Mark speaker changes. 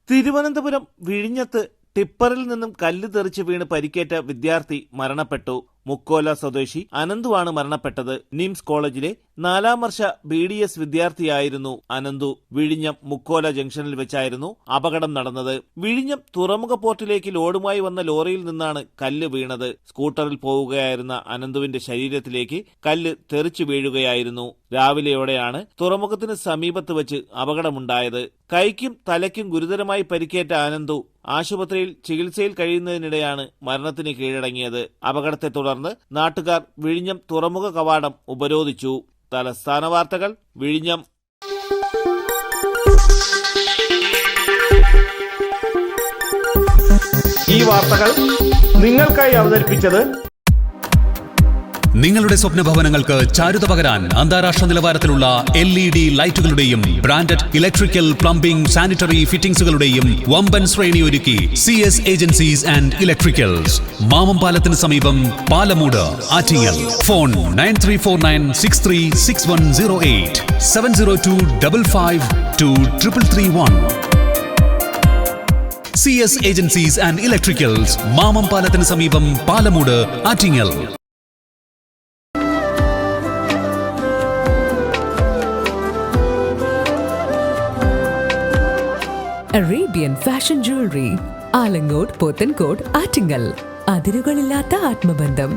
Speaker 1: തിരുവനന്തപുരം വിഴിഞ്ഞത്ത് ടിപ്പറിൽ നിന്നും കല്ല് തെറിച്ച് വീണ് പരിക്കേറ്റ വിദ്യാർത്ഥി മരണപ്പെട്ടു. മുക്കോല സ്വദേശി അനന്തുവാണ് മരണപ്പെട്ടത്. നിംസ് കോളേജിലെ 4ാം വർഷ BDS വിദ്യാർത്ഥിയായിരുന്നു അനന്തു. വിഴിഞ്ഞം മുക്കോല ജംഗ്ഷനിൽ വെച്ചായിരുന്നു അപകടം നടന്നത്. വിഴിഞ്ഞം തുറമുഖ പോർട്ടിലേക്ക് ലോഡുമായി വന്ന ലോറിയിൽ നിന്നാണ് കല്ല് വീണത്. സ്കൂട്ടറിൽ പോവുകയായിരുന്ന അനന്തുവിന്റെ ശരീരത്തിലേക്ക് കല്ല് തെറിച്ചു വീഴുകയായിരുന്നു. രാവിലെയോടെയാണ് തുറമുഖത്തിന് സമീപത്ത് വെച്ച് അപകടമുണ്ടായത്. കൈക്കും തലയ്ക്കും ഗുരുതരമായി പരിക്കേറ്റ അനന്തു ആശുപത്രിയിൽ ചികിത്സയിൽ കഴിയുന്നതിനിടെയാണ് മരണത്തിന് കീഴടങ്ങിയത്. അപകടത്തെ തുടർന്ന് നാട്ടുകാർ വിഴിഞ്ഞം തുറമുഖ കവാടം ഉപരോധിച്ചു. തലസ്ഥാന വാർത്തകൾ വിഴിഞ്ഞം.
Speaker 2: ഈ വാർത്തകൾ നിങ്ങൾക്കായി അവതരിപ്പിച്ചത്
Speaker 3: നിങ്ങളുടെ സ്വപ്ന ഭവനങ്ങൾക്ക് ചാരുത പകരാൻ അന്താരാഷ്ട്ര നിലവാരത്തിലുള്ള LED ലൈറ്റുകളുടെയും ബ്രാൻഡഡ് ഇലക്ട്രിക്കൽ, പ്ലംബിംഗ്, സാനിറ്ററി ഫിറ്റിംഗ്സുകളുടെയും വമ്പൻ ശ്രേണി ഒരുക്കി CS agencies and electricals. Mamam പാലത്തിന് സമീപം, Palamoodu, Attingal. Phone 9349636108 702552331. CS agencies and electricals, Mamam പാലത്തിന് സമീപം, Palamoodu, Attingal.
Speaker 4: Arabian Fashion Jewelry, Alangode, Pothencode, Attingal. അതിരുകളില്ലാത്ത ആത്മബന്ധം.